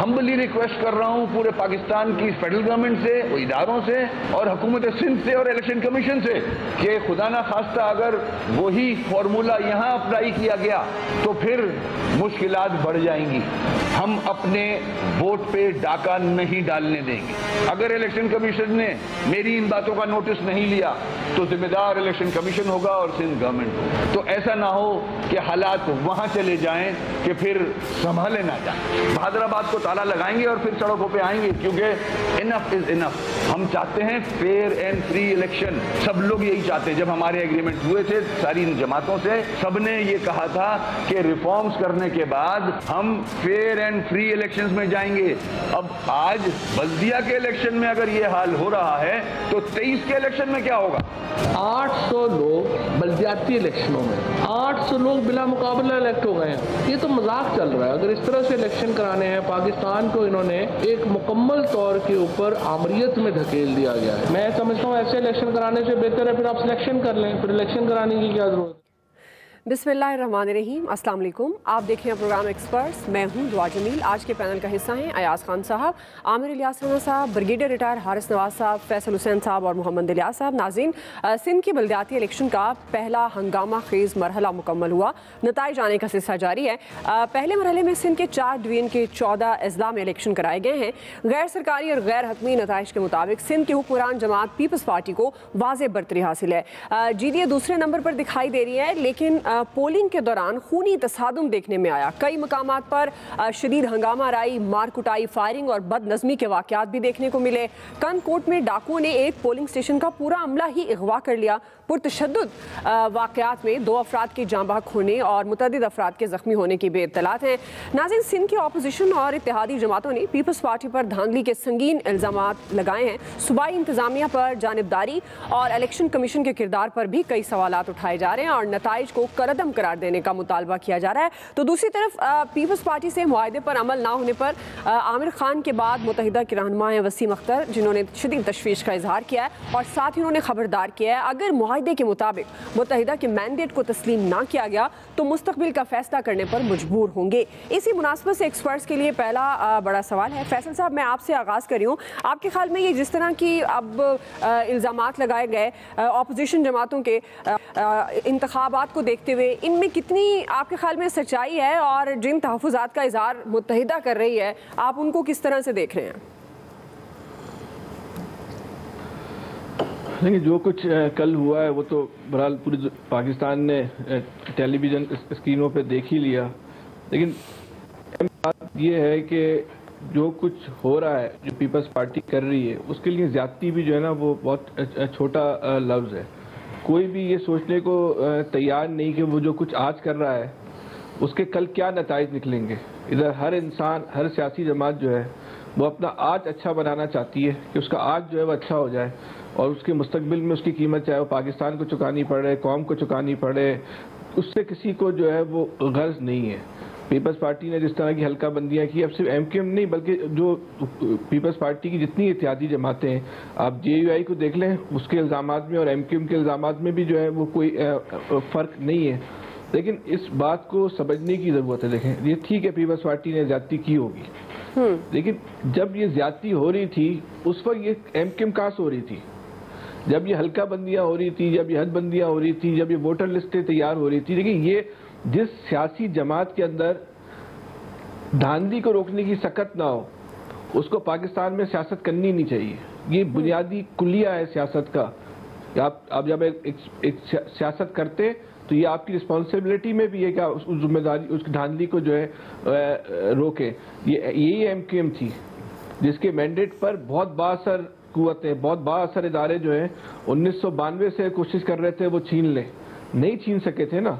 Humbly request कर रहा हूं पूरे पाकिस्तान की फेडरल गवर्नमेंट से, इदारों से और हुकूमत सिंध से और इलेक्शन कमीशन से कि खुदा ना खास्ता अगर वही फॉर्मूला यहां अप्लाई किया गया तो फिर मुश्किलात बढ़ जाएंगी। हम अपने वोट पे डाका नहीं डालने देंगे। अगर इलेक्शन कमीशन ने मेरी इन बातों का नोटिस नहीं लिया तो जिम्मेदार इलेक्शन कमीशन होगा और सिंध गवर्नमेंट होगा। तो ऐसा ना हो कि हालात वहां चले जाएं कि फिर संभाले ना जाए। हैदराबाद को ताला लगाएंगे और फिर सड़कों पे आएंगे, क्योंकि इनफ इज इनफ। हम चाहते हैं फेयर एंड फ्री इलेक्शन। सब लोग यही चाहते हैं। जब हमारे एग्रीमेंट हुए थे सारी जमातों से, सबने ये कहा था कि रिफॉर्म्स करने के बाद हम फेयर एंड फ्री इलेक्शंस में जाएंगे। अब आज बल्दिया के इलेक्शन में अगर ये हाल हो रहा है तो 23 के इलेक्शन में क्या होगा? 800 लोग बल्दियाती इलेक्शनों में 800 लोग बिला मुकाबला इलेक्ट हो गए हैं। ये तो मजाक चल रहा है। अगर इस तरह से इलेक्शन कराने हैं, पाकिस्तान को इन्होंने एक मुकम्मल तौर के ऊपर आमरीत में धकेल दिया गया है। मैं समझता हूँ ऐसे इलेक्शन कराने से बेहतर है फिर आप सिलेक्शन कर लें, फिर इलेक्शन कराने की क्या जरूरत है। बिस्मिल्लाहिर्रहमानिर्रहीम, अस्सलाम वालेकुम। आप देख रहे हैं प्रोग्राम एक्सपर्ट्स। मैं हूं दुआ जमील। आज के पैनल का हिस्सा हैं अयाज खान साहब, आमिर इलियास राना साहब, ब्रिगेडियर रिटायर हारिस नवाज साहब, फैसल हुसैन साहब और मोहम्मद इलियास साहब। नाज़रीन, सिंध के बल्दियाती इलेक्शन का पहला हंगामा खेज मरहला मुकम्मल हुआ। नताइज आने का सिलसिला जारी है। पहले मरहले में सिंध के 4 डिवीजन के 14 अजला में इलेक्शन कराए गए हैं। गैर सरकारी और गैर हतमी नताइज के मुताबिक सिंध की हुक्मरान जमात पीपल्स पार्टी को वाज़ेह बरतरी हासिल है। GDA दूसरे नंबर पर दिखाई दे रही है, लेकिन पोलिंग के दौरान खूनी तसादुम देखने में आया। कई मकामात पर शदीद हंगामा राई, मार कुटाई, फायरिंग और बदनज़मी के वाक़यात भी देखने को मिले। कनकोट में डाकुओं ने एक पोलिंग स्टेशन का पूरा अमला ही अगवा कर लिया। पुरतशद्दुद वाक़यात में 2 अफराद के जाँ बहक होने और मुतअद्दिद अफराद के ज़ख्मी होने की भी इत्तलात हैं। नाज़रीन, सिंध की अपोजिशन और इत्तेहादी जमातों ने पीपल्स पार्टी पर धांधली के संगीन इल्ज़ामात लगाए हैं। सूबाई इंतज़ामिया पर जानिबदारी और इलेक्शन कमीशन के किरदार पर भी कई सवालात उठाए जा रहे हैं और नताइज को करदम करार देने का मुतालबा किया जा रहा है। तो दूसरी तरफ पीपल्स पार्टी से मुआहदे पर अमल ना होने पर आमिर खान के बाद मुत्तहिदा की रहनुमा हैं वसीम अख्तर, जिन्होंने शदीद तशवीश का इजहार किया है और साथ ही उन्होंने खबरदार किया है अगर मुआहदे के मुताबिक मुत्तहिदा के मैंडेट को तस्लीम ना किया गया तो मुस्तकबिल का फैसला करने पर मजबूर होंगे। इसी मुनासबत से एक्सपर्ट्स के लिए पहला बड़ा सवाल है। फैसल साहब, मैं आपसे आगाज़ कर रही हूँ। आपके ख्याल में ये जिस तरह की अब इल्ज़ामात लगाए गए अपोजिशन जमातों के इंतखाबात को देखते हुए, इनमें कितनी आपके ख्याल में सच्चाई है और जिन तहफ़्फ़ुज़ात का इज़हार मुत्तहिदा कर रही है आप उनको किस तरह से देख रहे हैं? देखिए, जो कुछ कल हुआ है वो तो बहरहाल पूरे पाकिस्तान ने टेलीविज़न स्क्रीनों पे देख ही लिया। लेकिन बात ये है कि जो कुछ हो रहा है, जो पीपल्स पार्टी कर रही है, उसके लिए ज़्यादती भी जो है ना वो बहुत छोटा लफ्ज़ है। कोई भी ये सोचने को तैयार नहीं कि वो जो कुछ आज कर रहा है उसके कल क्या नताइज निकलेंगे। इधर हर इंसान, हर सियासी जमात जो है वो अपना आज अच्छा बनाना चाहती है कि उसका आज जो है वो अच्छा हो जाए और उसके मुस्तकबिल में उसकी कीमत चाहे वो पाकिस्तान को चुकानी पड़े, कौम को चुकानी पड़े, उससे किसी को जो है वो गर्ज नहीं है। पीपल्स पार्टी ने जिस तरह की हल्का बंदियाँ की, अब सिर्फ MQM नहीं बल्कि जो पीपल्स पार्टी की जितनी इत्तेहादी जमातें हैं, आप JUI को देख लें, उसके इल्ज़ामात में और MQM के इल्ज़ामात में भी जो है वो कोई फ़र्क नहीं है। लेकिन इस बात को समझने की ज़रूरत है। देखें, ये ठीक है पीपल्स पार्टी ने ज़्यादती की होगी, लेकिन जब ये ज़्यादती हो रही थी उस वक्त ये MQM कहाँ से हो रही थी? जब ये हल्का बंदियाँ हो रही थी, जब ये हदबंदियाँ हो रही थी, जब ये वोटर लिस्टें तैयार हो रही थी। लेकिन ये जिस सियासी जमात के अंदर धांधली को रोकने की सकत ना हो, उसको पाकिस्तान में सियासत करनी नहीं चाहिए। ये बुनियादी कुलिया है सियासत का। आप जब एक सियासत करते तो ये आपकी रिस्पॉन्सिबिलिटी में भी है कि उस जिम्मेदारी, उस धांधली को जो है रोके। यही MQM थी जिसके मैंडेट पर बहुत बाअसर कुव्वतें, बहुत बाअसर इदारे जो हैं 1992 से कोशिश कर रहे थे वो छीन लें, नहीं छीन सके थे ना।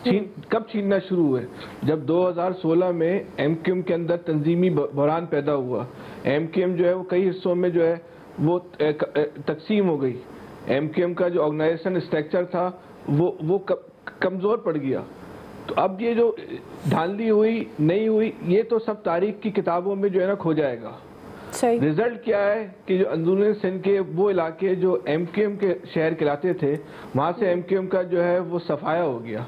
कब छीनना शुरू हुए? जब 2016 में MQM के अंदर तंजीमी बहरान पैदा हुआ। MQM जो है वो कई हिस्सों में जो है वो तकसीम हो गई। MQM का जो ऑर्गेनाइजेशन स्ट्रक्चर था वो कमज़ोर पड़ गया। तो अब ये जो धांधली हुई नहीं हुई, ये तो सब तारीख की किताबों में जो है ना खो जाएगा। रिजल्ट क्या है कि जो अंदरूनी सिंध के वो इलाके जो MQM के शहर कहलाते थे, वहाँ से MQM का जो है वो सफाया हो गया।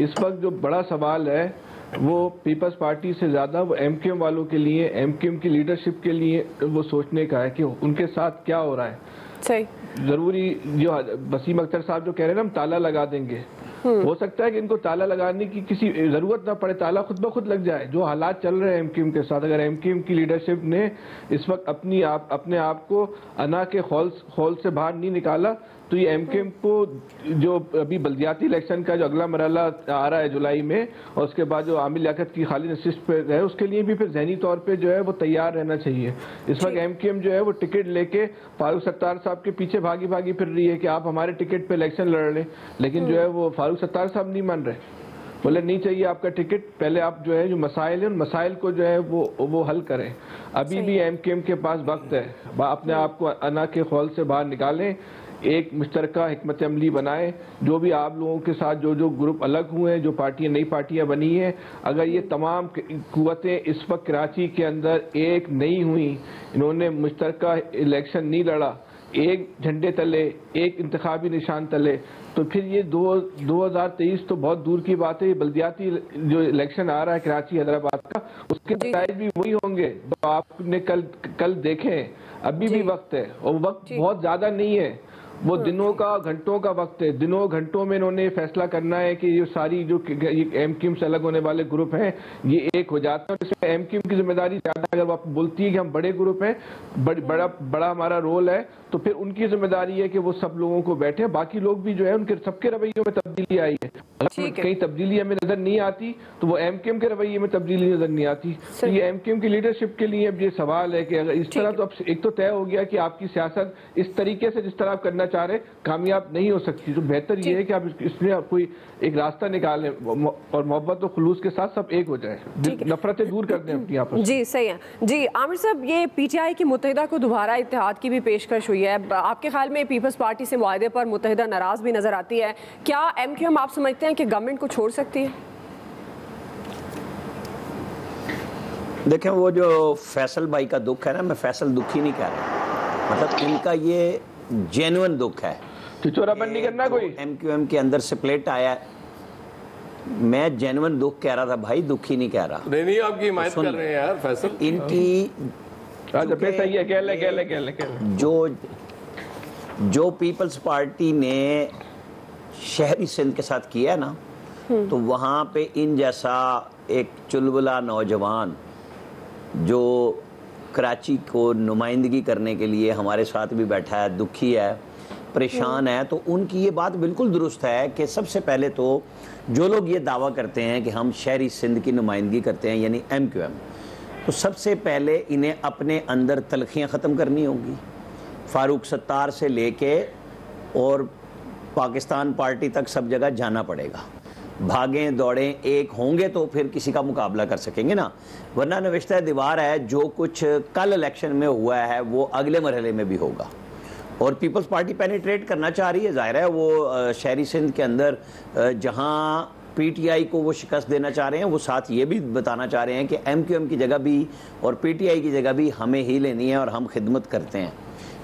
इस वक्त जो बड़ा सवाल है वो पीपल्स पार्टी से ज़्यादा वो एमक्यूएम वालों के लिए, एमक्यूएम की लीडरशिप के लिए वो सोचने का है कि उनके साथ क्या हो रहा है। सही। ज़रूरी जो वसीम अख्तर साहब जो कह रहे हैं ना, हम ताला लगा देंगे, हो सकता है कि इनको ताला लगाने की किसी ज़रूरत ना पड़े, ताला खुद ब खुद लग जाए। जो हालात चल रहे हैं एमक्यूएम के साथ, अगर एमक्यूएम की लीडरशिप ने इस वक्त अपने आप को अना के हॉल से बाहर नहीं निकाला, तो ये एमक्यूएम को जो अभी बल्दियाती इलेक्शन का जो अगला मरहला आ रहा है जुलाई में, और उसके बाद जो आमिर लियाकत की खाली नशिस्त पे है, उसके लिए भी फिर जहनी तौर पे जो है वो तैयार रहना चाहिए। इस वक्त एमक्यूएम जो है वो टिकट लेके फारूक सत्तार साहब के पीछे भागी फिर रही है कि आप हमारे टिकट पे इलेक्शन लड़ लें, लेकिन जो है वो फारूक सत्तार साहब नहीं मान रहे, बोले नहीं चाहिए आपका टिकट, पहले आप जो है जो मसाइल है उन मसाइल को जो है वो हल करें। अभी भी एमक्यूएम के पास वक्त है, अपने आप को अना के खौल से बाहर निकालें, एक मुश्तरका हिकमत अमली बनाए। जो भी आप लोगों के साथ जो ग्रुप अलग हुए हैं, जो पार्टियां नई पार्टियां बनी हैं, अगर ये तमाम कुव्वतें इस वक्त कराची के अंदर एक नहीं हुई, इन्होंने मुश्तरका इलेक्शन नहीं लड़ा, एक झंडे तले, एक इंतखाबी निशान तले, तो फिर ये 2023 तो बहुत दूर की बात है। ये बल्दियाती जो इलेक्शन आ रहा है कराची हैदराबाद का, उसके नतीजे भी वही होंगे तो आपने कल देखे। अभी भी वक्त है, और वक्त बहुत ज्यादा नहीं है, वो दिनों का घंटों का वक्त है। दिनों घंटों में इन्होंने फैसला करना है कि ये सारी जो एमक्यूएम से अलग होने वाले ग्रुप हैं ये एक हो जाते हैं। इसमें एमक्यूएम की जिम्मेदारी ज्यादा, अगर आप बोलती है कि हम बड़े ग्रुप हैं, बड़ा हमारा रोल है, तो फिर उनकी जिम्मेदारी है कि वो सब लोगों को बैठे। बाकी लोग भी जो है उनके सबके रवैयों में तब्दीली आई है, अगर कहीं तब्दीली हमें नजर नहीं आती तो वो एमक्यूएम के रवैये में तब्दीली नजर नहीं आती। तो ये एमक्यूएम की लीडरशिप के लिए अब ये सवाल है कि अगर इस तरह, तो अब एक तो तय हो गया कि आपकी सियासत इस तरीके से जिस तरह आप करना चाह रहे कामयाब नहीं हो सकती, तो बेहतर ये है कि आप इसमें आप कोई एक रास्ता निकालें और मोहब्बत और खुलूस के साथ सब एक हो जाए, नफरतें दूर कर दें अपनी आपस में। जी सही है। जी आमिर साहब, ये पीटीआई की मुत्तहिदा को दोबारा इत्तेहाद की भी पेशकश हुई है, आपके ख्याल में पीपल्स पार्टी से मुआहदे पर मुत्तहिदा नाराज भी नजर आती है, क्या एमक्यूएम आप समझते हैं कि गवर्नमेंट को छोड़ सकती है? देखें, वो जो फैसल भाई का दुख है ना, मैं फैसल दुखी नहीं कह रहा, मतलब इनका ये जेन्युइन दुख है, चिचोरापन नहीं करना कोई। एमक्यूएम के अंदर से प्लेट आया, मैं जेन्युइन दुख कह रहा था भाई, दुखी नहीं कह रहा। नहीं आपकी हिमायत कर रहे हैं यार फैसल, इनकी सही है, कह ले। जो पीपल्स पार्टी ने शहरी सिंध के साथ किया ना, तो वहाँ पे इन जैसा एक चुलबुला नौजवान जो कराची को नुमाइंदगी करने के लिए हमारे साथ भी बैठा है, दुखी है, परेशान है, तो उनकी ये बात बिल्कुल दुरुस्त है कि सबसे पहले तो जो लोग ये दावा करते हैं कि हम शहरी सिंध की नुमाइंदगी करते हैं यानी एमक्यूएम, तो सबसे पहले इन्हें अपने अंदर तलखियाँ ख़त्म करनी होंगी। फारूक सत्तार से लेके और पाकिस्तान पार्टी तक सब जगह जाना पड़ेगा, भागें दौड़ें एक होंगे तो फिर किसी का मुकाबला कर सकेंगे ना, वरना नविश्ता दीवार है, जो कुछ कल इलेक्शन में हुआ है वो अगले मरहले में भी होगा। और पीपल्स पार्टी पेनिट्रेट करना चाह रही है, जाहिर है वो शहरी सिंध के अंदर जहां पीटीआई को वो शिकस्त देना चाह रहे हैं, वो साथ ये भी बताना चाह रहे हैं कि एमक्यूएम की जगह भी और पीटीआई की जगह भी हमें ही लेनी है और हम खिदमत करते हैं।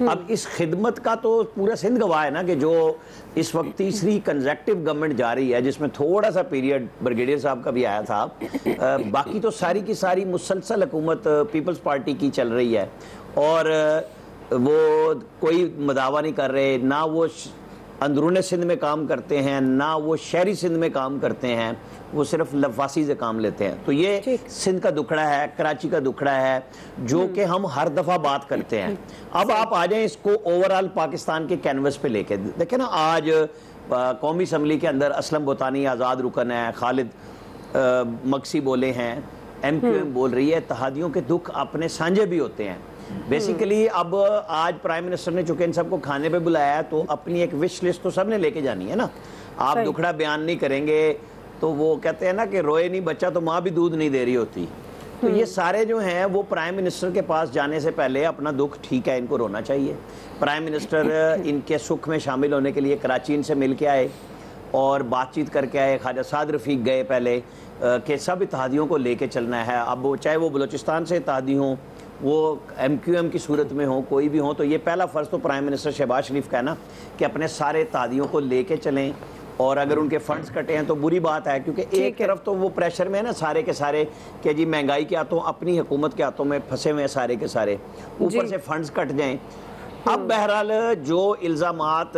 अब इस खिदमत का तो पूरा सिंध गवाह है ना, कि जो इस वक्त तीसरी कंसेक्टिव गवर्नमेंट जा रही है, जिसमें थोड़ा सा पीरियड ब्रिगेडियर साहब का भी आया था, बाकी तो सारी की सारी मुसलसल हुकूमत पीपल्स पार्टी की चल रही है, और वो कोई मदावा नहीं कर रहे, ना वो अंदरूनी सिंध में काम करते हैं, ना वो शहरी सिंध में काम करते हैं, वो सिर्फ लफासी से काम लेते हैं। तो ये सिंध का दुखड़ा है, कराची का दुखड़ा है, जो कि हम हर दफ़ा बात करते हैं। अब आप आ जाएं इसको ओवरऑल पाकिस्तान के कैनवस पे लेके देखें ना, आज कौमी असम्बली के अंदर असलम बोतानी आज़ाद रुकन है, खालिद मक्सी बोले हैं, एमक्यूएम बोल रही है, इत्तेहादियों के दुख अपने साझे भी होते हैं। बेसिकली अब आज प्राइम मिनिस्टर ने चूंकि इन सबको खाने पे बुलाया है, तो अपनी एक विश लिस्ट तो सबने लेके जानी है ना। आप दुखड़ा बयान नहीं करेंगे तो वो कहते हैं ना कि रोए नहीं बच्चा तो माँ भी दूध नहीं दे रही होती। तो ये सारे जो हैं वो प्राइम मिनिस्टर के पास जाने से पहले अपना दुख, ठीक है इनको रोना चाहिए, प्राइम मिनिस्टर इनके सुख में शामिल होने के लिए कराची इनसे मिल के आए और बातचीत करके आए। ख्वाजा साद रफीक गए पहले कि सब इत्तेहादियों को लेके चलना है, अब वो चाहे वो बलोचिस्तान से इत्तेहादी हों, वो एमक्यूएम की सूरत में हो, कोई भी हो, तो ये पहला फ़र्ज़ तो प्राइम मिनिस्टर शहबाज शरीफ का है ना कि अपने सारे इत्तेहादियों को लेके चलें और अगर उनके फंड्स कटे हैं तो बुरी बात है, क्योंकि एक तरफ तो वो प्रेशर में है ना सारे के सारे कि जी महंगाई के हाथों, अपनी हुकूमत के हाथों में फंसे हुए हैं सारे के सारे, ऊपर से फंड्स कट जाएं। अब बहरहाल जो इल्ज़ामात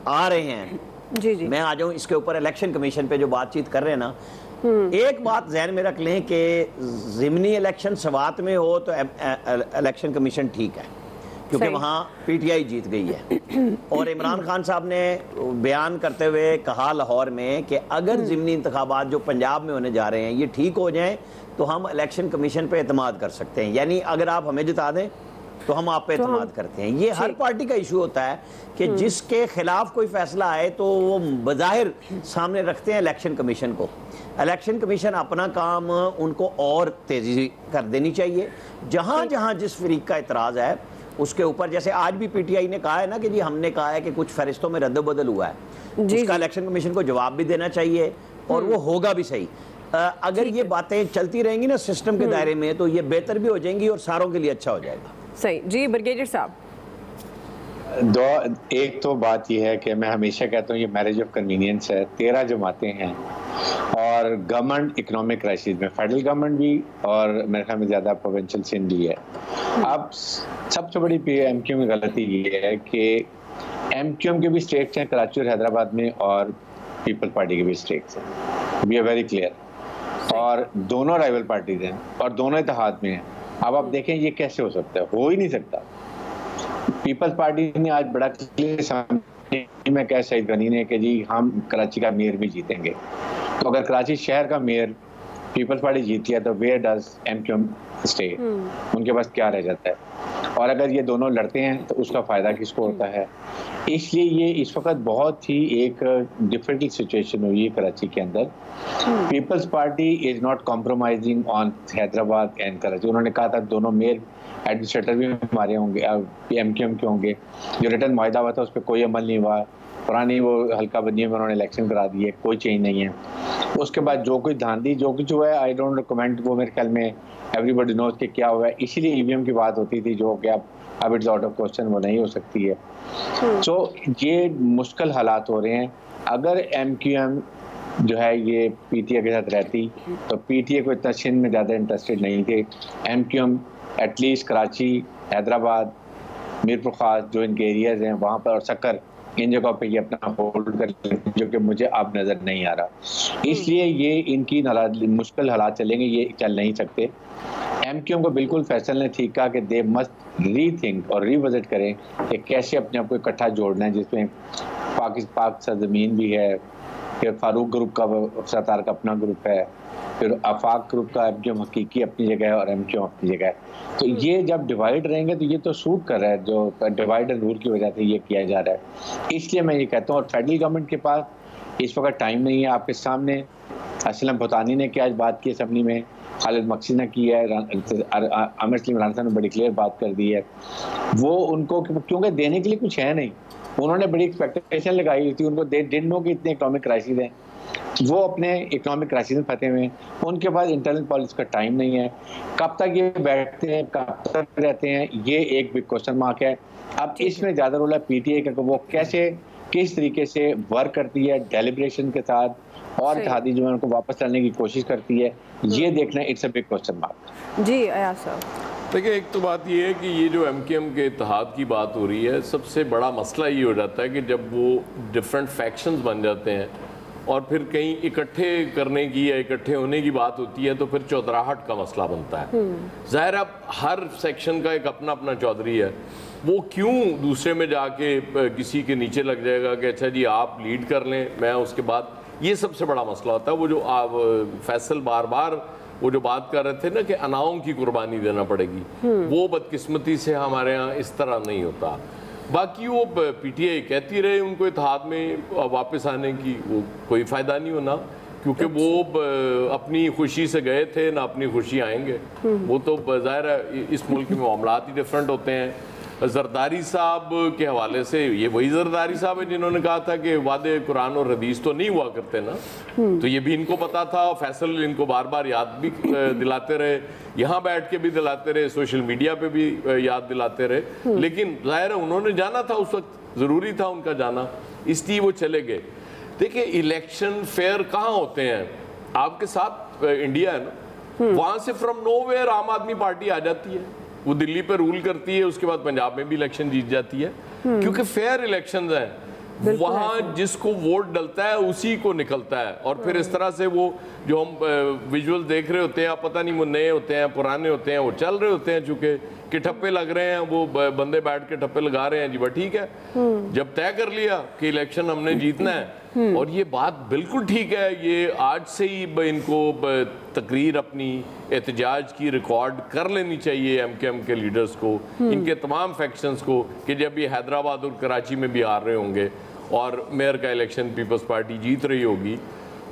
आ रहे हैं, जी जी, मैं आ जाऊं इसके ऊपर, इलेक्शन कमीशन पे जो बातचीत कर रहे हैं ना, एक बात जहन में रख लें कि ज़िमनी इलेक्शन सवात में हो तो इलेक्शन कमीशन ठीक है, क्योंकि वहाँ पीटीआई जीत गई है। और इमरान खान साहब ने बयान करते हुए कहा लाहौर में कि अगर ज़िमनी इंतखाबात जो पंजाब में होने जा रहे हैं ये ठीक हो जाएं तो हम इलेक्शन कमीशन पे एतमाद कर सकते हैं, यानी अगर आप हमें जिता दें तो हम आप पे एतमाद करते हैं। ये हर पार्टी का इशू होता है कि जिसके खिलाफ कोई फैसला आए तो वो बज़ाहिर सामने रखते हैं इलेक्शन कमीशन को। इलेक्शन कमीशन अपना काम उनको और तेज़ी कर देनी चाहिए, जहाँ जहाँ जिस फरीक का इतराज़ है उसके ऊपर, जैसे आज भी पीटीआई ने कहा है ना कि जी हमने कहा है कि कुछ फहरिस्तों में रद्द-बदल हुआ है, उसका इलेक्शन कमीशन को जवाब भी देना चाहिए और वो होगा भी सही। अगर ये बातें चलती रहेंगी ना सिस्टम के दायरे में तो ये बेहतर भी हो जाएंगी और सारों के लिए अच्छा हो जाएगा। सही जी। ब्रिगेडियर साहब, एक तो बात यह है कि मैं हमेशा कहता हूँ ये मैरिज ऑफ कन्वीनियंस है। 13 जमातें हैं और गवर्नमेंट इकोनॉमिक क्राइसिस में, फेडरल गवर्नमेंट भी और मेरे ख्याल में ज़्यादा प्रोविंशियल सिंध भी है। अब सबसे बड़ी एमक्यूएम की गलती ये है कि एमक्यूएम के भी स्टेट्स हैं कराची और हैदराबाद में, और पीपल्स पार्टी के भी स्टेट्स हैं, वी आर वेरी क्लियर, और दोनों राइवल पार्टीज हैं और दोनों इत्तेहाद में हैं। अब आप देखें ये कैसे हो सकता है, हो ही नहीं सकता। पीपल्स पार्टी ने आज बड़ा क्लियर समझा में कहा सईद गनी ने कि जी हम कराची का मेयर भी जीतेंगे, तो अगर कराची शहर का मेयर पीपल्स पार्टी जीत लिया तो वेयर डज एमक्यूएम स्टे, उनके पास क्या रह जाता है? और अगर ये दोनों लड़ते हैं तो उसका फायदा किसको होता है? इसलिए ये इस वक्त बहुत ही एक डिफिकल्ट सिचुएशन हुई है कराची के अंदर। People's Party is not compromising on Hyderabad and Karachi. उन्होंने कहा था दोनों मेयर एडमिनिस्ट्रेटर भी हमारे होंगे, एमक्यूएम के होंगे। जो रिटर्न मुआहदा हुआ था उस पर कोई अमल नहीं हुआ, पुरानी वो हल्का बंदी में उन्होंने इलेक्शन करा दिए, कोई चेंज नहीं है। उसके बाद जो कुछ धांधली जो कुछ हुआ है, आई डोंट कमेंट, वो मेरे ख्याल में एवरीबॉडी नोज कि क्या हुआ है। इसीलिए ईवीएम की बात होती थी जो कि अब इट्स आउट ऑफ क्वेश्चन, वो नहीं हो सकती है। सो ये मुश्किल हालात हो रहे हैं। अगर एमक्यूएम जो है ये पीटीए के साथ रहती तो पीटीए को इतना सिंध में ज़्यादा इंटरेस्टेड नहीं थे। एमक्यूएम एटलीस्ट कराची, हैदराबाद, मीरपुर खास जो इनके एरियाज हैं वहाँ पर और सक्कर, इन जगहों पे ये अपना होल्ड कर लेते, जो कि मुझे अब नज़र नहीं आ रहा। इसलिए ये इनकी मुश्किल हालात चलेंगे, ये चल नहीं सकते। एमक्यूएम को बिल्कुल फैसल ने ठीक कहा कि दे मस्ट रीथिंक और रिविजिट करें कि कैसे अपने आप को इकट्ठा जोड़ना है, जिसमें पाक सरजमीन भी है, फिर फारूक ग्रुप का, सतार का अपना ग्रुप है, फिर आफाक ग्रुप का एमक्यूएम हकीकी अपनी जगह है और एमक्यूएम अपनी जगह है। तो ये जब डिवाइड रहेंगे तो ये तो सूट कर रहा है, जो डिवाइड एंड रूल की वजह से ये किया जा रहा है। इसलिए मैं ये कहता हूँ, और फेडरल गवर्नमेंट के पास इस वक्त टाइम नहीं है। आपके सामने असलम भुतानी ने क्या आज बात की असम्बली में, खालिद मकसी ने की है, आमिर सलीम राना साहब ने बड़ी क्लियर बात कर दी है। वो उनको क्योंकि देने के लिए कुछ है नहीं, उन्होंने बड़ी एक्सपेक्टेशन लगाई हुई थी, उनको दे डिडंट नो कि इतने इकोनॉमिक क्राइसिस हैं, वो अपने इकोनॉमिक क्राइसिस में फंसे हुए हैं, उनके पास इंटरनल पॉलिसी का टाइम नहीं है। कब तक ये बैठते हैं, कब तक रहते हैं, ये एक बिग क्वेश्चन मार्क है। अब इसमें ज़्यादा रोल है पीटीए का, वो कैसे किस तरीके से वर्क करती है डेलिब्रेशन के साथ और इत्तेहादी जो है उनको वापस लाने की कोशिश करती है, ये देखना it's a big question mark. जी अयाज साहब, देखिए एक तो बात ये है कि ये जो एमक्यूएम के इत्तेहाद की बात हो रही है, सबसे बड़ा मसला ये हो जाता है कि जब वो डिफरेंट फैक्शंस बन जाते हैं और फिर कहीं इकट्ठे करने की या इकट्ठे होने की बात होती है तो फिर चौधराहट का मसला बनता है। ज़ाहिर अब हर सेक्शन का एक अपना अपना चौधरी है, वो क्यों दूसरे में जाके किसी के नीचे लग जाएगा कि अच्छा जी आप लीड कर लें, मैं उसके बाद, ये सबसे बड़ा मसला होता है। वो जो फैसल बार बार वो जो बात कर रहे थे ना कि अनाओं की कुर्बानी देना पड़ेगी, वो बदकिस्मती से हमारे यहाँ इस तरह नहीं होता। बाकी वो पीटीआई कहती रहे उनको इत्तेहाद में वापस आने की, वो कोई फ़ायदा नहीं होना, क्योंकि वो अपनी खुशी से गए थे ना अपनी खुशी आएंगे। वो तो ज़ाहिर है इस मुल्क में मामलात ही डिफरेंट होते हैं। जरदारी साहब के हवाले से, ये वही जरदारी साहब है जिन्होंने कहा था कि वादे कुरान और हदीस तो नहीं हुआ करते ना, तो ये भी इनको पता था। फैसल इनको बार बार याद भी दिलाते रहे, यहाँ बैठ के भी दिलाते रहे, सोशल मीडिया पे भी याद दिलाते रहे, लेकिन जाहिर है उन्होंने जाना था, उस वक्त ज़रूरी था उनका जाना, इसलिए वो चले गए। देखिए इलेक्शन फेयर कहाँ होते हैं, आपके साथ इंडिया है ना, वहां से फ्रॉम नोवेयर आम आदमी पार्टी आ जाती है, वो दिल्ली पे रूल करती है, उसके बाद पंजाब में भी इलेक्शन जीत जाती है, क्योंकि फेयर इलेक्शंस हैं, वहां जिसको वोट डलता है उसी को निकलता है। और फिर इस तरह से वो जो हम विजुअल देख रहे होते हैं, आप पता नहीं वो नए होते हैं पुराने होते हैं, वो चल रहे होते हैं, चूंकि कि ठप्पे लग रहे हैं, वो बंदे बैठ के ठप्पे लगा रहे हैं जी, बस ठीक है, जब तय कर लिया कि इलेक्शन हमने जीतना है, और ये बात बिल्कुल ठीक है, ये आज से ही इनको तकरीर अपनी एहतजाज की रिकॉर्ड कर लेनी चाहिए एमकेएम के लीडर्स को, इनके तमाम फैक्शंस को, कि जब ये हैदराबाद और कराची में भी आ रहे होंगे और मेयर का इलेक्शन पीपल्स पार्टी जीत रही होगी,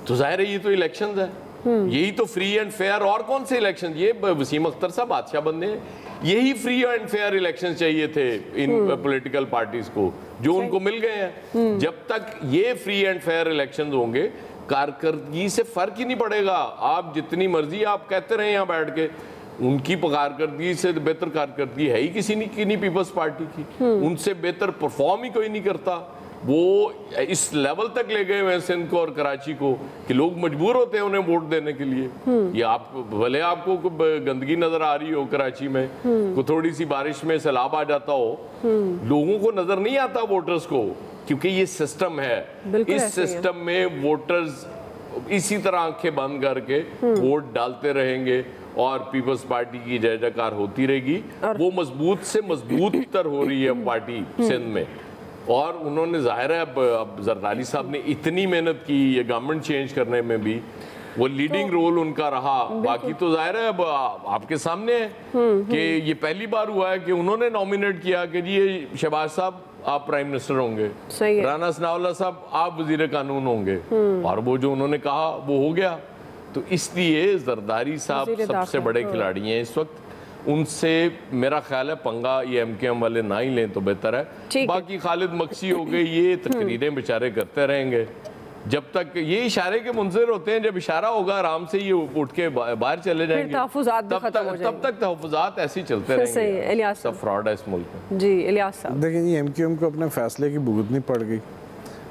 तो जाहिर है ये तो इलेक्शन है, यही तो फ्री एंड फेयर, और कौन से इलेक्शन, ये वसीम अख्तर साहब बादशाह बंदे हैं, यही फ्री एंड फेयर इलेक्शन चाहिए थे इन पॉलिटिकल पार्टीज को, जो उनको मिल गए हैं। जब तक ये फ्री एंड फेयर इलेक्शन होंगे, कारकर्दगी से फर्क ही नहीं पड़ेगा, आप जितनी मर्जी आप कहते रहे यहाँ बैठ के, उनकी कारकर्दगी से बेहतर कारकर्दगी है ही किसी की नहीं पीपल्स पार्टी की, उनसे बेहतर परफॉर्म ही कोई नहीं करता। वो इस लेवल तक ले गए हैं सिंध को और कराची को कि लोग मजबूर होते हैं उन्हें वोट देने के लिए। ये आप भले आपको गंदगी नजर आ रही हो कराची में, को थोड़ी सी बारिश में सैलाब आ जाता हो, लोगों को नजर नहीं आता वोटर्स को, क्योंकि ये सिस्टम है, इस सिस्टम में वोटर्स इसी तरह आंखें बंद करके वोट डालते रहेंगे और पीपल्स पार्टी की जय जयकार होती रहेगी। वो मजबूत से मजबूत तर हो रही है पार्टी सिंध में, और उन्होंने जाहिर है अब जरदारी साहब ने इतनी मेहनत की ये गवर्नमेंट चेंज करने में भी, वो लीडिंग रोल उनका रहा। बाकी तो जाहिर है अब आपके सामने है कि ये पहली बार हुआ है कि उन्होंने नॉमिनेट किया कि जी ये शहबाज साहब आप प्राइम मिनिस्टर होंगे, राना सनाउल्लाह साहब आप वजीर कानून होंगे, और वो जो उन्होंने कहा वो हो गया। तो इसलिए जरदारी साहब सबसे बड़े खिलाड़ी हैं इस वक्त, उनसे मेरा ख्याल है पंगा ये एमकेएम वाले ना ही लें तो बेहतर है। बाकी खालिद मक्सी हो गए, ये तकरीरें बेचारे करते रहेंगे जब तक, ये इशारे के मुंजिर होते हैं, जब इशारा होगा आराम से ये उठ के बाहर चले जाएंगे, तब तक तहफ़्फ़ुज़ात ऐसे ही चलते रहेंगे। सब फ्रॉड है इस मुल्क में। जी इलियास साहब, देखिए ये एमकेएम को अपने फैसले की भुगतनी पड़ गई।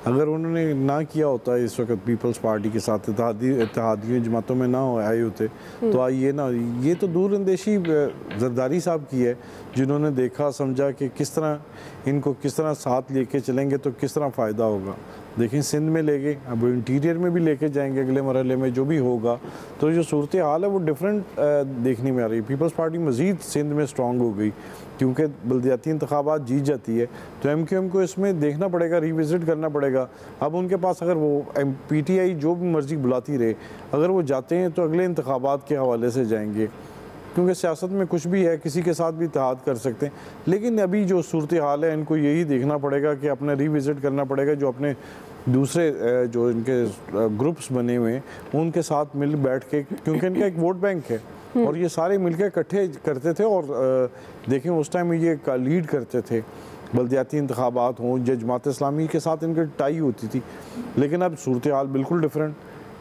अगर उन्होंने ना किया होता इस वक्त पीपल्स पार्टी के साथ इत्तेहादियों जमातों में ना आए होते, तो आइए ना, ये तो दूर अंदेशी जरदारी साहब की है, जिन्होंने देखा समझा कि किस तरह इनको किस तरह साथ लेके चलेंगे तो किस तरह फ़ायदा होगा। देखें सिंध में ले गए, अब इंटीरियर में भी लेके जाएंगे अगले मरहले में जो भी होगा, तो जो सूरत हाल है वो डिफरेंट देखने में आ रही है। पीपल्स पार्टी मज़ीद सिंध में स्ट्रॉन्ग हो गई क्योंकि बल्दियाती इंतखाबात जीत जाती है, तो एमकेएम को इसमें देखना पड़ेगा, रिविज़िट करना पड़ेगा। अब उनके पास अगर वो पीटीआई जो भी मर्जी बुलाती रहे, अगर वो जाते हैं तो अगले इंतखाबात के हवाले से जाएंगे, क्योंकि सियासत में कुछ भी है, किसी के साथ भी इत्तेहाद कर सकते हैं। लेकिन अभी जो सूरत हाल है इनको यही देखना पड़ेगा कि अपने रिविज़िट करना पड़ेगा, जो अपने दूसरे जो इनके ग्रुप्स बने हुए हैं उनके साथ मिल बैठ के, क्योंकि इनका एक वोट बैंक है और ये सारे मिलकर इकट्ठे करते थे। और देखें उस टाइम ये लीड करते थे, बल्दियाती इंतखाबात हों, जमात इस्लामी के साथ इनकी टाई होती थी। लेकिन अब सूरत हाल बिल्कुल डिफरेंट,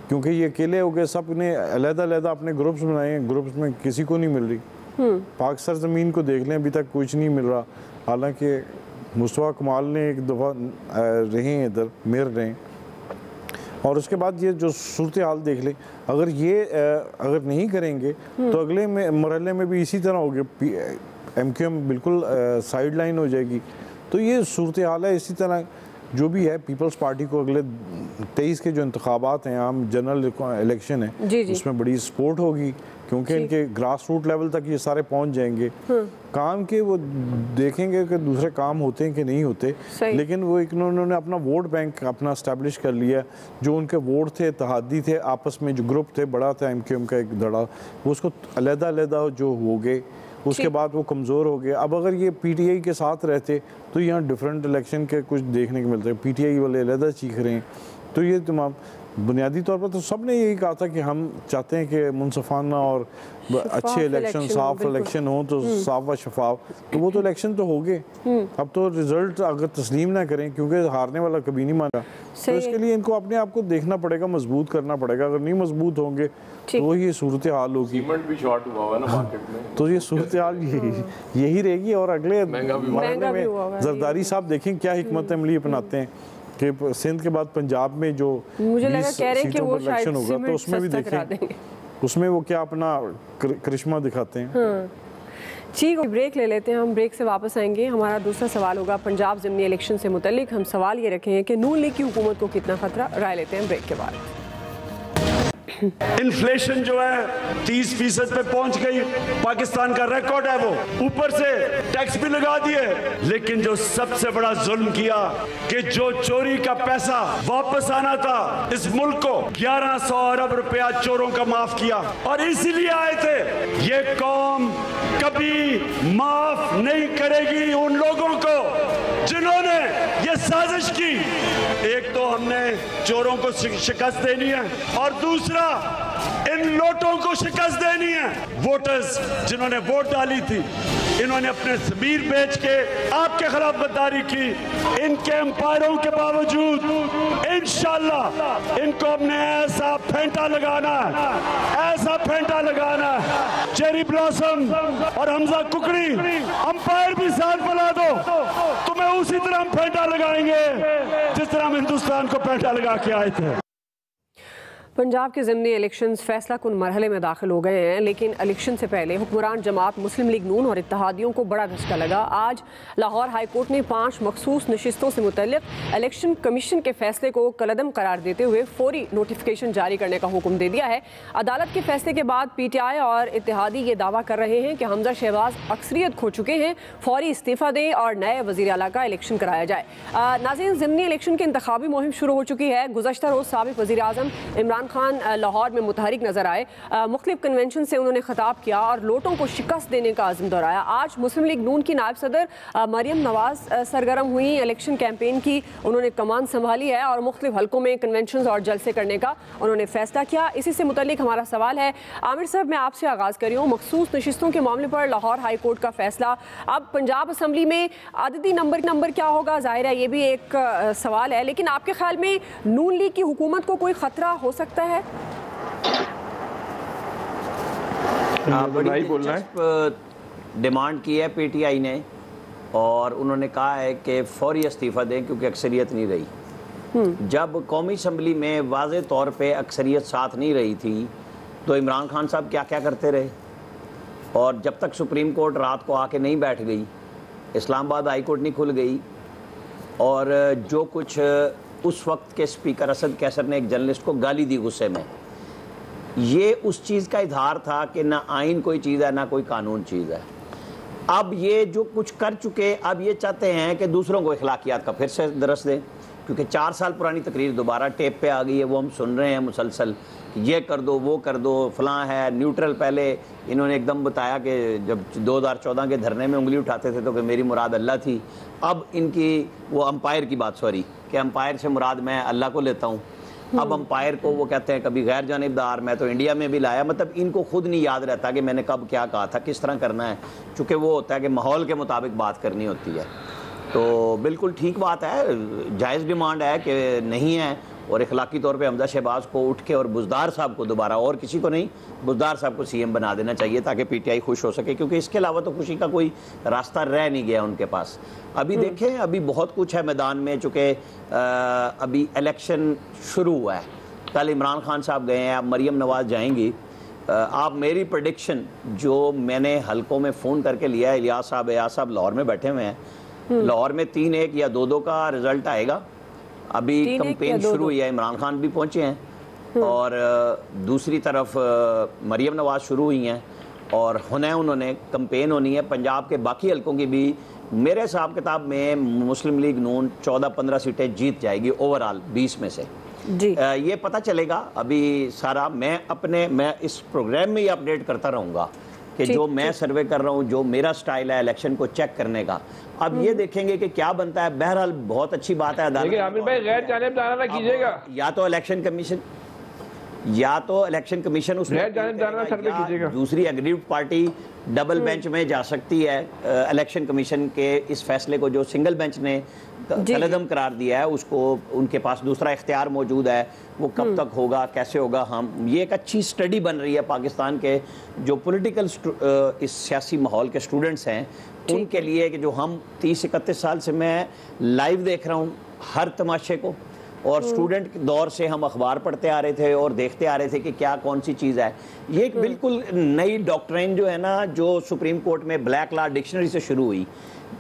क्योंकि ये अकेले हो गए, सब ने अलग-अलग अपने ग्रुप्स बनाए हैं, ग्रुप्स में किसी को नहीं मिल रही। पाक सरजमीन को देख लें, अभी तक कुछ नहीं मिल रहा, हालांकि मुस्तफा कमाल ने एक दफ़ा रहे हैं इधर, मेयर रहे। और उसके बाद ये जो सूरत हाल देख लें, अगर ये अगर नहीं करेंगे तो अगले मरहले में भी इसी तरह होगी, एमकेएम बिल्कुल साइड लाइन हो जाएगी। तो ये सूरत हाल है। इसी तरह जो भी है पीपल्स पार्टी को अगले 23 के जो इंतखाबात हैं, आम जनरल इलेक्शन है, उसमें बड़ी सपोर्ट होगी, क्योंकि इनके ग्रास रूट लेवल तक ये सारे पहुंच जाएंगे। काम के वो देखेंगे कि दूसरे काम होते हैं कि नहीं होते, लेकिन वो उन्होंने अपना वोट बैंक अपना एस्टेब्लिश कर लिया। जो उनके वोट थे, इत्तेहादी थे, आपस में जो ग्रुप थे, बड़ा था एमकेएम का एक धड़ा, वो उसको अलग-अलग जो हो गए, उसके बाद वो कमज़ोर हो गए। अब अगर ये पीटीआई के साथ रहते तो यहाँ डिफरेंट इलेक्शन के कुछ देखने को मिलते हैं, पीटीआई वाले अलग चीख रहे हैं। तो ये तमाम बुनियादी तौर पर तो सब ने यही कहा था कि हम चाहते हैं कि मुनसफाना और अच्छे इलेक्शन, साफ इलेक्शन हो, तो साफ व शफाफ। तो वो तो इलेक्शन तो हो गए, अब तो रिजल्ट अगर तस्लीम ना करें, क्योंकि हारने वाला कभी नहीं माना, तो इसके लिए इनको अपने आप को देखना पड़ेगा, मजबूत करना पड़ेगा। अगर नहीं मजबूत होंगे तो ये सूरत हाल होगी। सीमेंट भी शॉर्ट हुआ है ना मार्केट में, तो ये सूरत हाल यही रहेगी। और अगले मरहले में जरदारी साहब देखें क्या हिकमत अमली अपनाते हैं कि सिंध के बाद पंजाब में जो मुझे लगा 20 कह रहे हैं कि सीटों वो पर इलेक्शन शायद होगा, तो उसमें भी सीमेंट सस्ता करा देखें देंगे। उसमें वो क्या अपना करिश्मा दिखाते हैं। ठीक है, ब्रेक ले लेते हैं। हम ब्रेक से वापस आएंगे। हमारा दूसरा सवाल होगा पंजाब ज़िमनी इलेक्शन से मुतल्लिक। हम सवाल ये रखेंगे कि नून लीग की हुकूमत को कितना खतरा, राय लेते हैं ब्रेक के बाद। इन्फ्लेशन जो है 30% पे पहुंच गई, पाकिस्तान का रिकॉर्ड है वो, ऊपर से टैक्स भी लगा दिए। लेकिन जो सबसे बड़ा जुल्म किया कि जो चोरी का पैसा वापस आना था इस मुल्क को, 1100 अरब रुपया चोरों का माफ किया। और इसीलिए आए थे, ये कौम कभी माफ नहीं करेगी उन लोगों को जिन्होंने ये साजिश की। एक तो हमने चोरों को शिकस्त देनी है और दूसरा इन लोटों को शिकस्त देनी है। वोटर्स जिन्होंने वोट डाली थी, इन्होंने अपने ज़मीर बेच के आपके खिलाफ गद्दारी की। इनके एम्पायरों के बावजूद इंशाल्लाह इनको हमने ऐसा फेंटा लगाना है, ऐसा फेंटा लगाना है। चेरी ब्लॉसम और हमजा कुकड़ी अंपायर भी साथ बुला दो, तुम्हें उसी तरह हम फेंटा लगाएंगे जिस तरह हम हिंदुस्तान को फेंटा लगा के आए थे। पंजाब के ज़िमनी इलेक्शंस फैसला कुन मरहले में दाखिल हो गए हैं, लेकिन इलेक्शन से पहले हुक्मरान जमात मुस्लिम लीग नून और इत्तेहादियों को बड़ा धचका लगा। आज लाहौर हाई कोर्ट ने 5 मखसूस नशिस्तों से मुतल्लिक इलेक्शन कमीशन के फैसले को कलअदम करार देते हुए फौरी नोटिफिकेशन जारी करने का हुक्म दे दिया है। अदालत के फैसले के बाद PTI और इत्तेहादी ये दावा कर रहे हैं कि हमजा शहबाज अक्सरियत खो चुके हैं, फौरी इस्तीफ़ा दें और नए वज़ीर आला का इलेक्शन कराया जाए। नाज़रीन, ज़िमनी इलेक्शन की इंतखाबी मुहिम शुरू हो चुकी है। गुज़श्ता रोज़ साबिक़ वज़ीर आज़म इमरान खान लाहौर में मुतहरिक नजर आए। मुख्तलिफ कन्वेंशन से उन्होंने खिताब किया और लोटों को शिकस्त देने का अज़्म दोहराया। आज मुस्लिम लीग नून की नायब सदर मरियम नवाज सरगर्म हुई। इलेक्शन कैंपेन की उन्होंने कमान संभाली है और मुख्तलिफ हलकों में कन्वेंशन और जलसे करने का उन्होंने फैसला किया। इसी से मुतल्लिक हमारा सवाल है, आमिर साहब मैं आपसे आगाज़ कर रही हूँ। मखसूस नशिस्तों के मामले पर लाहौर हाई कोर्ट का फैसला, अब पंजाब असम्बली में अददी नंबर क्या होगा, जाहिर है ये भी एक सवाल है, लेकिन आपके ख्याल में नून लीग की हुकूमत को कोई खतरा हो सकता है? बड़ी दिलचस्प डिमांड की है PTI ने और उन्होंने कहा है कि फौरी इस्तीफ़ा दें क्योंकि अक्सरियत नहीं रही। जब कौमी असम्बली में वाज़े तौर पे अक्सरियत साथ नहीं रही थी तो इमरान खान साहब क्या क्या करते रहे, और जब तक सुप्रीम कोर्ट रात को आके नहीं बैठ गई, इस्लामाबाद हाई कोर्ट नहीं खुल गई, और जो कुछ उस वक्त के स्पीकर असद कैसर ने एक जर्नलिस्ट को गाली दी गुस्से में, ये उस चीज़ का इजहार था कि ना आइन कोई चीज़ है ना कोई कानून चीज़ है। अब ये जो कुछ कर चुके, अब ये चाहते हैं कि दूसरों को इखलाकियात का फिर से दरस दें, क्योंकि 4 साल पुरानी तकरीर दोबारा टेप पे आ गई है, वो हम सुन रहे हैं मुसलसल कि ये कर दो वो कर दो फलां है। न्यूट्रल पहले इन्होंने एकदम बताया कि जब 2014 के धरने में उंगली उठाते थे तो कि मेरी मुराद अल्लाह थी। अब इनकी वो अंपायर की बात, सॉरी, कि अंपायर से मुराद मैं अल्लाह को लेता हूँ। अब अंपायर को वो कहते हैं कभी गैर जानिबदार, मैं तो इंडिया में भी लाया, मतलब इनको खुद नहीं याद रहता कि मैंने कब क्या कहा था, किस तरह करना है, चूँकि वो होता है कि माहौल के मुताबिक बात करनी होती है। तो बिल्कुल ठीक बात है, जायज़ डिमांड है कि नहीं है, और इखलाकी तौर पे हमजा शहबाज को उठ के और बुज़दार साहब को दोबारा, और किसी को नहीं, बुज़दार साहब को CM बना देना चाहिए ताकि PTI खुश हो सके, क्योंकि इसके अलावा तो खुशी का कोई रास्ता रह नहीं गया उनके पास। अभी देखें, अभी बहुत कुछ है मैदान में, चूँकि अभी इलेक्शन शुरू हुआ है। कल इमरान खान साहब गए हैं, अब मरियम नवाज़ जाएंगी। आप मेरी प्रेडिक्शन जो मैंने हलकों में फ़ोन करके लिया है, इलियास साहब लाहौर में बैठे हुए हैं, लाहौर में 3-1 या 2-2 का रिजल्ट आएगा। अभी कंपेन शुरू हुई है, इमरान खान भी पहुंचे हैं और दूसरी तरफ मरियम नवाज शुरू हुई हैं और उन्होंने कंपेन होनी है। पंजाब के बाकी हलकों की भी मेरे हिसाब किताब में मुस्लिम लीग नून 14-15 सीटें जीत जाएगी ओवरऑल 20 में से जी। ये पता चलेगा अभी सारा, मैं इस प्रोग्राम में ही अपडेट करता रहूँगा कि जो मैं सर्वे कर रहा हूँ, जो मेरा स्टाइल है इलेक्शन को चेक करने का। अब ये देखेंगे कि क्या बनता है। बहरहाल बहुत अच्छी बात है अदालत, आमिर भाई गैर जानिबदाराना कीजिएगा, या तो इलेक्शन कमीशन उसमें गैर जानिबदाराना सर्वे कीजिएगा, दूसरी एग्रीड पार्टी डबल बेंच में जा सकती है। इलेक्शन कमीशन के इस फैसले को जो सिंगल बेंच ने कलअदम करार दिया है, उसको उनके पास दूसरा इख्तियार मौजूद है। वो कब तक होगा, कैसे होगा, हम ये एक अच्छी स्टडी बन रही है पाकिस्तान के जो पॉलिटिकल इस सियासी माहौल के स्टूडेंट्स हैं उनके लिए, कि जो हम 30-31 साल से मैं लाइव देख रहा हूँ हर तमाशे को। और स्टूडेंट के दौर से हम अखबार पढ़ते आ रहे थे और देखते आ रहे थे कि क्या कौन सी चीज़ है। ये एक बिल्कुल नई डॉक्ट्रिन जो है ना, जो सुप्रीम कोर्ट में ब्लैक लॉ डिक्शनरी से शुरू हुई,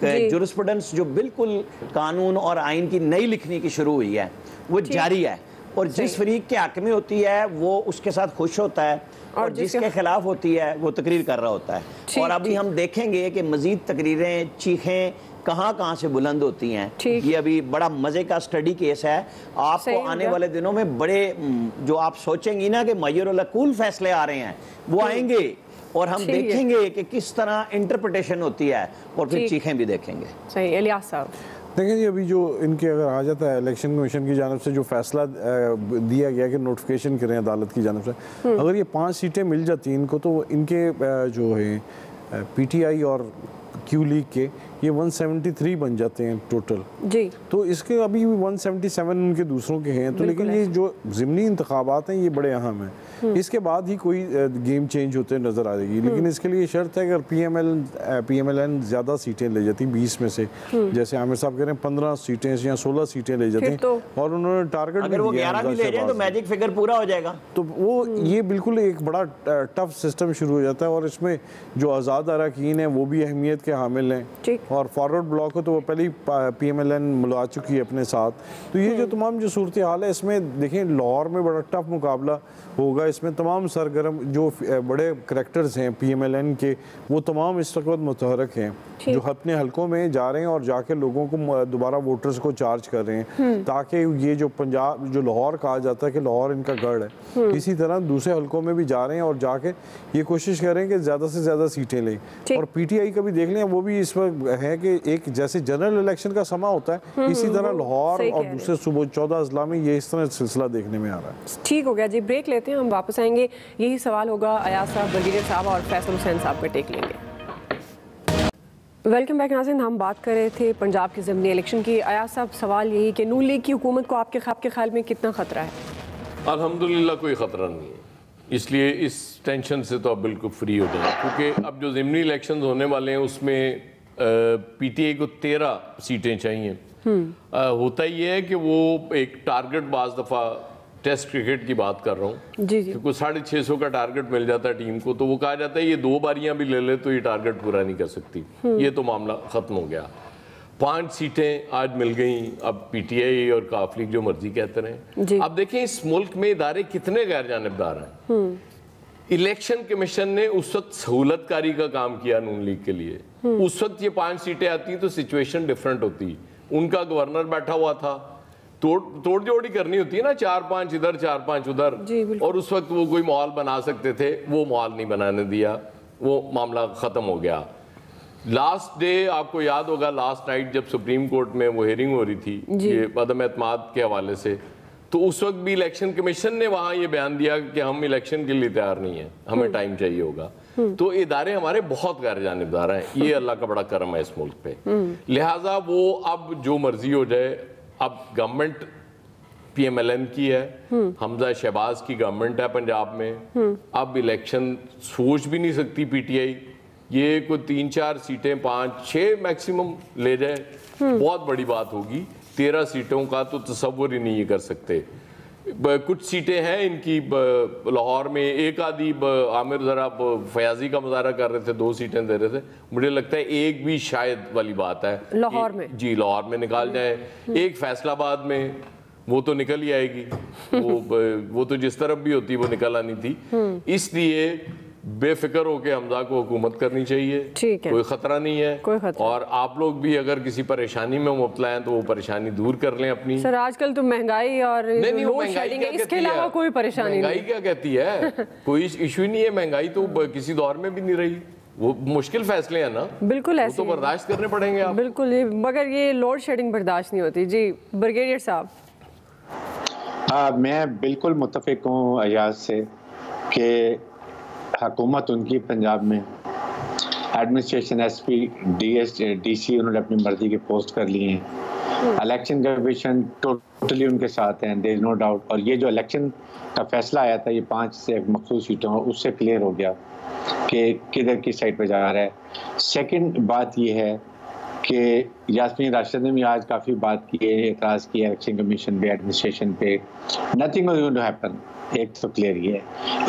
जुरिस्प्रूडेंस जो बिल्कुल कानून और आइन की नई लिखने की शुरू हुई है, वो जारी है। और जिस फरीक के हक में होती है वो उसके साथ खुश होता है, और जिसके खिलाफ होती है वो तकरीर कर रहा होता है। और अभी हम देखेंगे कि मजीद तकरीरें, चीखें कहाँ से बुलंद होती हैं। ये अभी बड़ा मजे का स्टडी केस है। आपको आने वाले दिनों में बड़े, जो आप सोचेंगी ना कि मयूर कूल फैसले आ रहे हैं, वो आएंगे और हम देखेंगे कि किस तरह इंटरप्रिटेशन होती है, और फिर चीखें भी देखेंगे। सही। इलियास साहब देखिए जी, अभी जो इनके अगर आ जाता है इलेक्शन कमीशन की जानिब से जो फैसला दिया गया कि नोटिफिकेशन करें अदालत की जानिब से, अगर ये 5 सीटें मिल जाती इनको, तो इनके जो है PTI और क्यू लीग के ये 173 बन जाते हैं टोटल जी। तो इसके अभी 177 उनके दूसरों के हैं। तो लेकिन ये जो ज़िमनी इंतखाबात हैं ये बड़े अहम हैं। इसके बाद ही कोई गेम चेंज होते नज़र आ जाएगी। लेकिन इसके लिए शर्त है, अगर PMLN ज़्यादा सीटें ले जाती 20 में से, जैसे आमिर साहब कह रहे हैं 15 सीटें या 16 सीटें ले जाते हैं, और उन्होंने टारगेट अगर वो 11 भी ले जाए तो मैजिक फिगर पूरा हो जाएगा। तो वो ये बिल्कुल एक बड़ा टफ सिस्टम शुरू हो जाता है। और इसमें जो आज़ाद अरकान हैं वो भी अहमियत के हामिल हैं, और फॉरवर्ड ब्लॉक है तो वो पहले ही PMLN मिला चुकी है अपने साथ। तो ये जो तमाम जो सूरत हाल है, इसमें देखें लाहौर में बड़ा टफ मुकाबला होगा। इसमें तमाम सरगर्म जो बड़े करैक्टर्स हैं PMLN के, वो तमाम इस वक्त मुतहरक हैं, जो अपने हलकों में जा रहे हैं और जाके लोगों को दोबारा वोटर्स को चार्ज कर रहे हैं, ताकि ये जो पंजाब, जो लाहौर कहा जाता है कि लाहौर इनका गढ़ है, इसी तरह दूसरे हलकों में भी जा रहे हैं और जाके ये कोशिश कर रहे हैं कि ज़्यादा से ज़्यादा सीटें लें। और PTI का भी देख लें, वो भी इस वक्त है कि एक जैसे जनरल इलेक्शन का समा होता है, इसी तरह लाहौर और दूसरे सूबों 14 अजला में ये इस तरह सिलसिला देखने में आ रहा है। ठीक हो गया जी, ब्रेक लेते हैं, हम वापस आएंगे। यही सवाल होगा अयाज साहब, ब्रिगेडियर साहब और फैसल हुसैन साहब पे टेक लेंगे। वेलकम बैक नाज़रीन, हम बात कर रहे थे पंजाब के ज़िमनी इलेक्शन की। अयाज साहब, सवाल यही कि नून लीग की हुकूमत को आपके ख्याल में कितना ख़तरा है? अल्हम्दुलिल्लाह कोई ख़तरा नहीं है, इसलिए इस टेंशन से तो अब बिल्कुल फ्री हो जाए, क्योंकि अब जो ज़िमनी इलेक्शन होने वाले हैं उसमें PTI को 13 सीटें चाहिए। होता ये है कि वो एक टारगेट, बाज़ दफ़ा टेस्ट क्रिकेट की बात कर रहा हूँ, क्योंकि 650 का टारगेट मिल जाता है टीम को, तो वो कहा जाता है ये 2 बारियां भी ले ले तो ये टारगेट पूरा नहीं कर सकती। ये तो मामला ख़त्म हो गया। 5 सीटें आज मिल गई। अब PTI और काफ लीग जो मर्जी कहते रहे। अब देखें इस मुल्क में इदारे कितने गैर जानिबदार हैं। इलेक्शन कमीशन ने उस वक्त सहूलतकारी का काम किया नून लीग के लिए। उस वक्त ये 5 सीटें आती तो सिचुएशन डिफरेंट होती। उनका गवर्नर बैठा हुआ था, तोड़ जोड़ी करनी होती है ना, 4-5 इधर 4-5 उधर, और उस वक्त वो कोई माहौल बना सकते थे, वो माहौल नहीं बनाने दिया, वो मामला ख़त्म हो गया। लास्ट डे आपको याद होगा, लास्ट नाइट जब सुप्रीम कोर्ट में वो हेयरिंग हो रही थी ये अदम एतमाद के हवाले से, तो उस वक्त भी इलेक्शन कमीशन ने वहाँ ये बयान दिया कि हम इलेक्शन के लिए तैयार नहीं है, हमें टाइम चाहिए होगा। तो इदारे हमारे बहुत गैर जानिबदार हैं, ये अल्लाह का बड़ा करम है इस मुल्क पे। लिहाजा वो अब जो मर्जी हो जाए, अब गवर्नमेंट PMLN की है, हमजा शहबाज की गवर्नमेंट है पंजाब में, अब इलेक्शन सोच भी नहीं सकती PTI, ये कोई 3-4 सीटें 5-6 मैक्सिमम ले जाए बहुत बड़ी बात होगी। 13 सीटों का तो तसव्वुर ही नहीं कर सकते। कुछ सीटें हैं इनकी लाहौर में, एक आधी आमिर ज़रा फयाजी का मुजाहरा कर रहे थे, 2 सीटें दे रहे थे, मुझे लगता है एक भी शायद वाली बात है लाहौर में। जी लाहौर में निकाल जाए। एक फैसलाबाद में वो तो निकल ही आएगी, वो तो जिस तरफ भी होती वो निकल आनी थी। इसलिए बेफिक्र होकर हमजा को हुकूमत करनी चाहिए, कोई खतरा नहीं है। और आप लोग भी अगर किसी परेशानी में मुब्तला हैं तो वो परेशानी दूर कर लें अपनी। सर आजकल तो महंगाई और लोड शेडिंग है, इसके अलावा कोई परेशानी नहीं। महंगाई क्या कहती है, कोई इशू ही नहीं है। महंगाई तो किसी दौर में भी नहीं रही, वो मुश्किल फैसले हैं ना, बिल्कुल ऐसे तो बर्दाश्त करने पड़ेंगे आप। बिल्कुल, ये मगर ये लोड शेडिंग बर्दाश्त नहीं होती। जी ब्रिगेडियर साहब। मैं बिल्कुल मुत्तफिक हूँ अयाज से कि हुकूमत उनकी पंजाब में एडमिनिस्ट्रेशन SP DC उन्होंने अपनी मर्जी के पोस्ट कर लिए हैं। इलेक्शन कमीशन टोटली उनके साथ हैं, देयर इज नो डाउट। और ये जो इलेक्शन का फैसला आया था ये 5 से मखसूस सीटों, उससे क्लियर हो गया कि किधर की साइड पे जा रहा है। सेकंड बात ये है कि यास्मीन राशिद ने भी आज काफ़ी बात की है, एतराज़ किया इलेक्शन कमीशन पे, एडमिनिस्ट्रेशन पे। Nothing is going to happen, एक तो क्लियर ही है।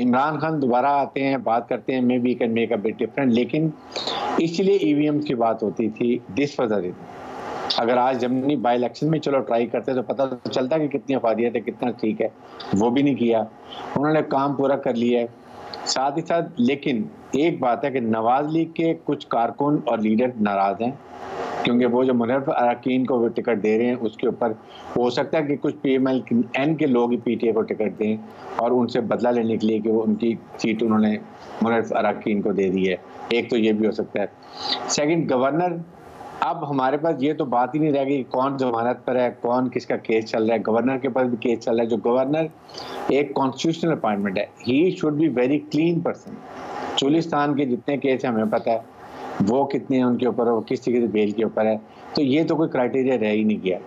इमरान खान दोबारा आते हैं, बात करते हैं, may be can make a bit different, लेकिन इसलिए ईवीएम की बात होती थी। दिस वाज द, अगर आज जमनी बाई इलेक्शन में चलो ट्राई करते तो पता तो चलता कि कितनी अफादियत है, कितना ठीक है। वो भी नहीं किया, उन्होंने काम पूरा कर लिया है। साथ ही साथ लेकिन एक बात है कि नवाज लीग के कुछ कारकुन और लीडर नाराज हैं, क्योंकि वो जो मुनव्वर अरकान को वो टिकट दे रहे हैं उसके ऊपर हो सकता है कि कुछ PMLN के लोग ही PTA को टिकट दें और उनसे बदला लेने के लिए कि वो उनकी सीट उन्होंने मुनव्वर अरकान को दे दी है। एक तो ये भी हो सकता है। सेकंड, गवर्नर, अब हमारे पास ये तो बात ही नहीं रह गई कौन जमानत पर है, कौन किसका केस चल रहा है। गवर्नर के पास भी केस चल रहा है। जो गवर्नर एक कॉन्स्टिट्यूशनल अपॉइंटमेंट है, he should be very clean person. Cholistan के जितने केस हैं हमें पता है वो कितने हैं उनके ऊपर, वो किस तरीके से बेल के ऊपर है, तो ये तो कोई क्राइटेरिया रह ही नहीं गया।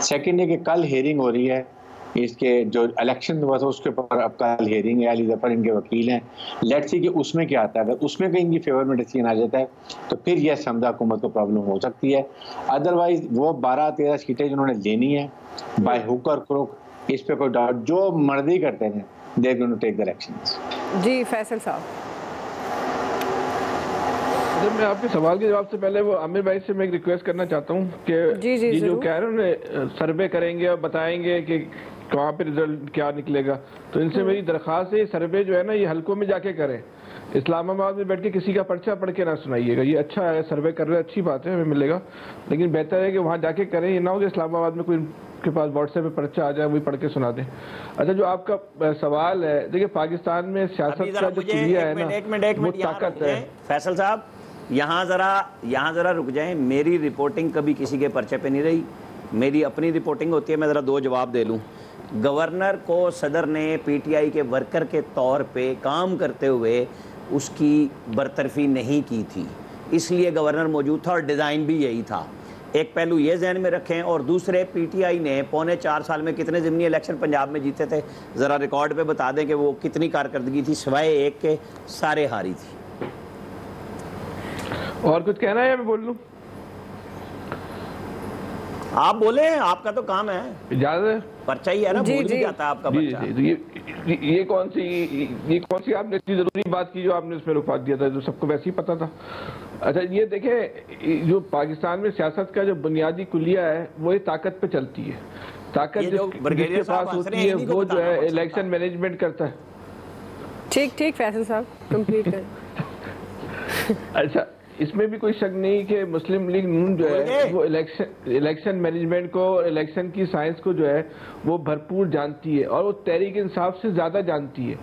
सेकंड है कि कल हेयरिंग हो रही है इसके जो इलेक्शन हुआ था उसके ऊपर, अब कल हेयरिंग है, अली जफर इनके वकील हैं। लेट्स सी कि उसमें क्या आता है। अगर उसमें कहीं इनकी फेवर में डिसीजन आ जाता है तो फिर यह समझा हुकूमत को प्रॉब्लम हो सकती है। अदरवाइज वो 12-13 सीटें जिन्होंने लेनी है बाय हुक और क्रुक, इस पे कोई डाउट, जो मर्जी करते हैं they are going to take the elections. जी फैसल साहब, जब मैं आपके सवाल के जवाब से पहले वो आमिर भाई से मैं एक रिक्वेस्ट करना चाहता हूँ कि ये जो कह रहे हैं सर्वे करेंगे और बताएंगे कि कहाँ पे रिजल्ट क्या निकलेगा, तो इनसे मेरी दरख्वास्त है सर्वे जो है ना ये हल्कों में जाके करें। इस्लामाबाद में बैठ के किसी का पर्चा पढ़ के ना सुनाइएगा। ये अच्छा है, सर्वे कर रहे हैं, अच्छी बात है, हमें मिलेगा, लेकिन बेहतर है कि वहाँ जाके करें। ये ना हो कि इस्लामाबाद में कोई के पास व्हाट्सएप पे पर्चा आ जाए वही पढ़ के सुना दें। अच्छा, जो आपका सवाल है, देखिए पाकिस्तान में सियासत का जो कुलिया है ना वो ताकत है। फैसल साहब यहाँ जरा रुक जाएं। मेरी रिपोर्टिंग कभी किसी के पर्चे पे नहीं रही, मेरी अपनी रिपोर्टिंग होती है। मैं ज़रा 2 जवाब दे लूँ। गवर्नर को सदर ने PTI के वर्कर के तौर पे काम करते हुए उसकी बरतरफी नहीं की थी, इसलिए गवर्नर मौजूद था और डिज़ाइन भी यही था। एक पहलू ये जहन में रखें। और दूसरे, PTI ने 4.25 साल में कितने ज़िमनी इलेक्शन पंजाब में जीते थे, ज़रा रिकॉर्ड पे बता दें कि वो कितनी कारकर्दगी थी, सिवाय एक के सारे हारी थी। और कुछ कहना है या मैं बोल लूं? आप बोले, आपका तो काम है। इजाजत, पर्चा ही है ना, भूल भी जाता है आपका पर्चा। ये कौन सी आपने इतनी जरूरी बात की जो आपने उसमें रुकवा दिया था, जो सबको वैसे ही पता था। अच्छा, ये देखें, जो पाकिस्तान में सियासत का जो बुनियादी कुलिया है वो ये ताकत पे चलती है। ताकत जिसके पास होती है वो जो है इलेक्शन मैनेजमेंट करता है। ठीक फैसल साहब कंप्लीट करें। अच्छा, इसमें भी कोई शक नहीं कि मुस्लिम लीग नून जो है वो इलेक्शन मैनेजमेंट को, इलेक्शन की साइंस को जो है वो भरपूर जानती है और वो तहरीक इंसाफ से ज़्यादा जानती है।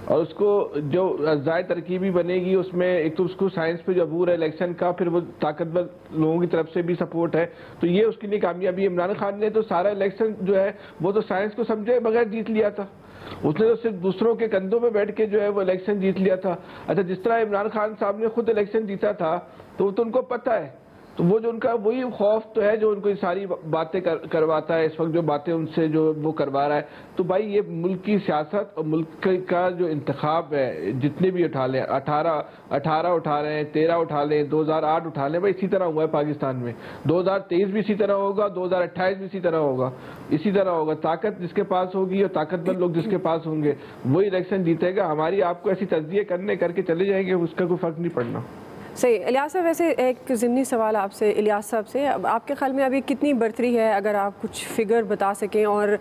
और उसको जो अज़ाए तरकीबी बनेगी उसमें एक तो उसको साइंस पे जो अबूर है इलेक्शन का, फिर वो ताकतवर लोगों की तरफ से भी सपोर्ट है, तो ये उसके लिए कामयाबी। इमरान खान ने तो सारा इलेक्शन जो है वो तो साइंस को समझे बगैर जीत लिया था। उसने तो सिर्फ दूसरों के कंधों पे बैठ के जो है वो इलेक्शन जीत लिया था। अच्छा, जिस तरह इमरान खान साहब ने खुद इलेक्शन जीता था तो उनको पता है, तो वो जो उनका वही खौफ तो है जो उनको सारी बातें करवाता है इस वक्त, जो बातें उनसे जो वो करवा रहा है। तो भाई ये मुल्क की सियासत और मुल्क का जो इंतखाब है, जितने भी उठा लें, 18 उठा रहे हैं, 13 उठा लें, 2008 उठा लें, भाई इसी तरह हुआ है पाकिस्तान में। 2023 भी इसी तरह होगा, 2028 भी इसी तरह होगा। ताकत जिसके पास होगी और ताकतवर लोग जिसके पास होंगे वही इलेक्शन जीतेगा। हमारी आपको ऐसी तज्जिए करके चले जाएंगे, उसका कोई फर्क नहीं पड़ना। सही। इलियास साहब, वैसे एक ज़िमनी सवाल आपसे, इलियास साहब से, आपके ख्याल में अभी कितनी बढ़तरी है, अगर आप कुछ फिगर बता सकें, और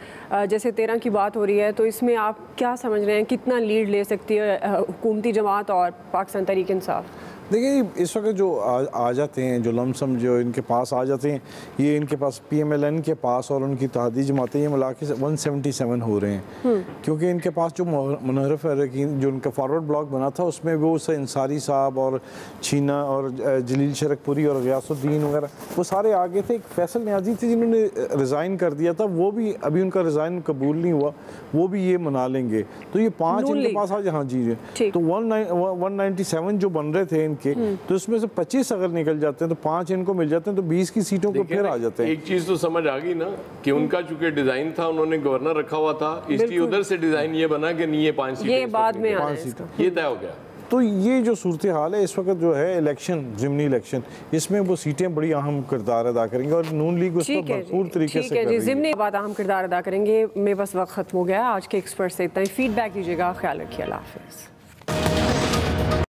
जैसे 13 की बात हो रही है तो इसमें आप क्या समझ रहे हैं, कितना लीड ले सकती है हुकूमती जमात और पाकिस्तान तहरीक इंसाफ? देखिए, इस वक्त जो आ जाते हैं, जो लमसम जो इनके पास आ जाते हैं, ये इनके पास PMLN के पास और उनकी इत्तेहादी जमातें ये मिला के 177 हो रहे हैं। क्योंकि इनके पास जो मुनव्वर अरकान जो उनका फॉरवर्ड ब्लॉक बना था उसमें वो अंसारी साहब और छीना और जलील शरकपुरी और गयासुद्दीन वगैरह वो सारे आगे थे। एक फैसल नियाजी थे जिन्होंने रिज़ाइन कर दिया था, वो भी अभी उनका रिज़ाइन कबूल नहीं हुआ, वो भी ये मना लेंगे। तो ये 5 इनके पास आज, हाँ जी, तो 197 जो बन रहे थे तो इसमें से 25 अगर निकल जाते हैं तो 5 इनको मिल जाते हैं, तो 20 की सीटों को फिर आ जाते हैं। एक चीज तो समझ आ गई ना कि उनका चूंकि डिजाइन था, उन्होंने गवर्नर रखा हुआ था, इसलिए उधर से डिजाइन ये बना कि नहीं ये 5 सीटें, ये बाद में ये तय हो गया। तो ये जो सूरत हाल है इस वक्त जो है इलेक्शन, ज़िमनी इलेक्शन, इसमें वो सीटें बड़ी अहम किरदार अदा करेंगे और नून लीग उस पर भरपूर तरीके से कर रही है। ज़िमनी बात अहम किरदार अदा करेंगे। मैं बस वक्त ख़त्म हो गया। आज के एक्सपर्ट से इतना ही। फीडबैक दीजिएगा। ख्याल रखिए। अल्लाह हाफ़िज़।